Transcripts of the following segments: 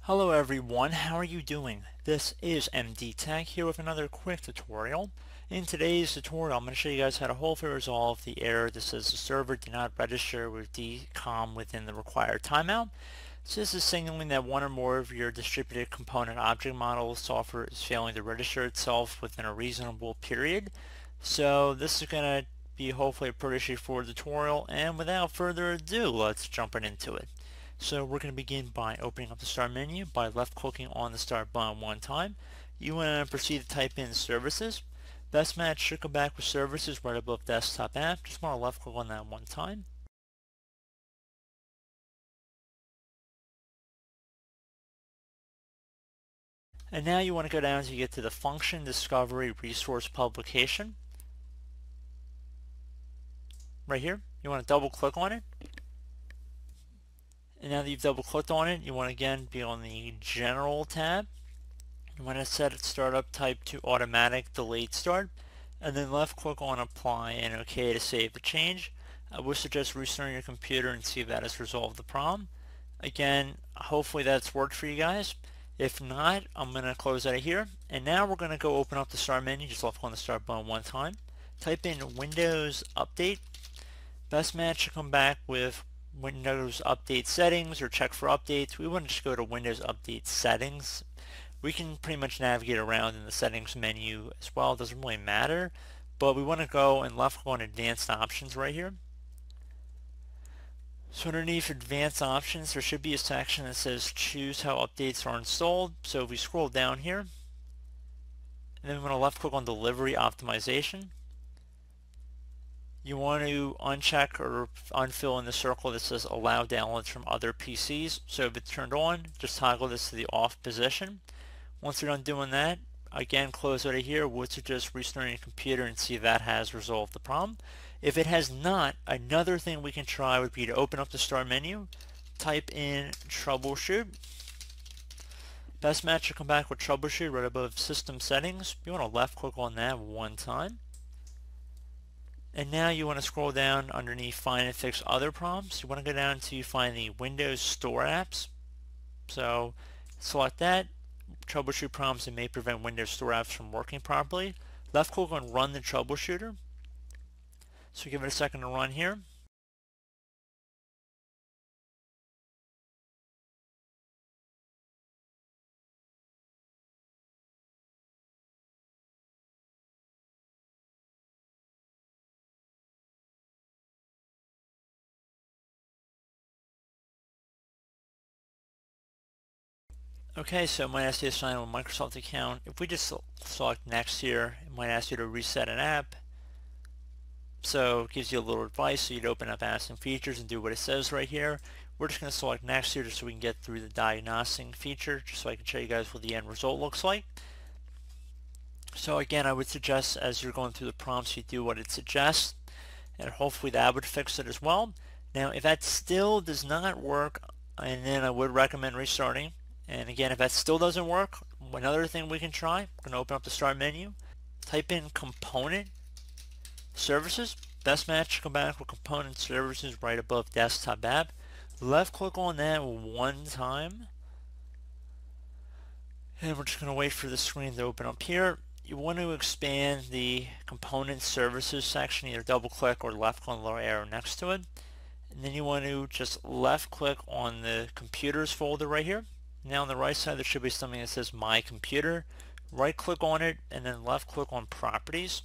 Hello everyone, how are you doing? This is MD Tech here with another quick tutorial. In today's tutorial, I'm going to show you guys how to hopefully resolve the error that says the server did not register with DCOM within the required timeout. So this is signaling that one or more of your distributed component object model software is failing to register itself within a reasonable period. So this is going to be hopefully a pretty straightforward tutorial, and without further ado, let's jump right into it. So we're going to begin by opening up the Start menu by left clicking on the Start button one time. You want to proceed to type in Services. Best match should come back with Services right above Desktop App. Just want to left click on that one time. And now you want to go down to get to the Function Discovery Resource Publication. Right here. You want to double click on it. And now that you've double clicked on it, you want to again be on the General tab. You want to set its startup type to automatic delayed start, and then left click on apply and OK to save the change. I would suggest restarting your computer and see if that has resolved the problem. Again, hopefully that's worked for you guys. If not, I'm going to close out of here, and now we're going to go open up the Start menu. Just left click on the Start button one time. Type in Windows Update. Best match should come back with Windows Update Settings or check for updates. We want to just go to Windows Update Settings. We can pretty much navigate around in the settings menu as well. It doesn't really matter, but we want to go and left click on Advanced Options right here. So underneath Advanced Options, there should be a section that says choose how updates are installed. So if we scroll down here, and then we want to left click on Delivery Optimization. You want to uncheck or unfill in the circle that says allow downloads from other PCs. So if it's turned on, just toggle this to the off position. Once you're done doing that, again, close out of here. Would suggest restarting your computer and see if that has resolved the problem. If it has not, another thing we can try would be to open up the Start menu, type in Troubleshoot. Best match will come back with Troubleshoot right above System Settings. You want to left click on that one time. And now you want to scroll down underneath Find and Fix Other Problems. You want to go down to find the Windows Store apps. So select that. Troubleshoot problems that may prevent Windows Store apps from working properly. Left click on Run the Troubleshooter. So give it a second to run here. Okay, so it might ask you to sign in with a Microsoft account. If we just select Next here, it might ask you to reset an app. So it gives you a little advice, so you'd open up Apps and Features and do what it says right here. We're just going to select Next here just so we can get through the diagnosing feature, just so I can show you guys what the end result looks like. So again, I would suggest as you're going through the prompts, you do what it suggests, and hopefully that would fix it as well. Now, if that still does not work, and then I would recommend restarting. And again, if that still doesn't work, another thing we can try, we're going to open up the Start menu, type in Component Services. Best match should come back with Component Services right above Desktop App. Left click on that one time. And we're just going to wait for the screen to open up here. You want to expand the Component Services section, either double click or left click on the little arrow next to it. And then you want to just left click on the Computers folder right here. Now on the right side there should be something that says My Computer. Right click on it and then left click on Properties.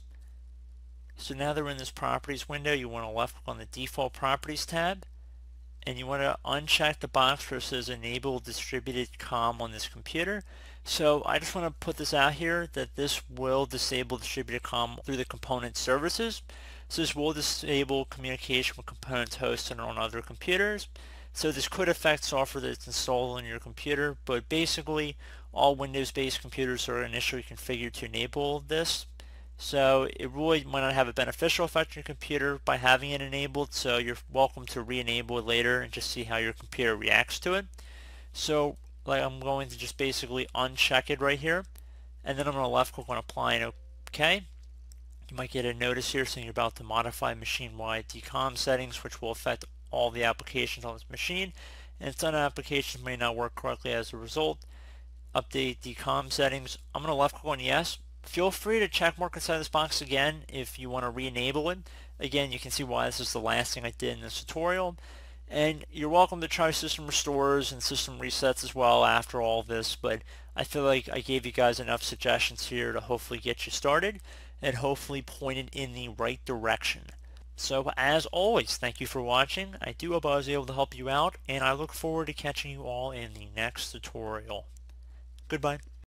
So now that we're in this Properties window, you want to left click on the Default Properties tab, and you want to uncheck the box where it says Enable Distributed COM on this computer. So I just want to put this out here that this will disable distributed COM through the component services. So this will disable communication with components hosted on other computers. So this could affect software that's installed on your computer, but basically all Windows-based computers are initially configured to enable this. So it really might not have a beneficial effect on your computer by having it enabled, so you're welcome to re-enable it later and just see how your computer reacts to it. So like I'm going to just basically uncheck it right here, and then I'm going to left click on Apply and OK. You might get a notice here saying you're about to modify machine-wide DCOM settings, which will affect all the applications on this machine. and some applications may not work correctly as a result. Update the COM settings. I'm going to left click on yes. Feel free to check mark inside this box again if you want to re-enable it. Again, you can see why this is the last thing I did in this tutorial. And you're welcome to try system restores and system resets as well after all of this, but I feel like I gave you guys enough suggestions here to hopefully get you started and hopefully pointed in the right direction. So as always, thank you for watching. I do hope I was able to help you out, and I look forward to catching you all in the next tutorial. Goodbye.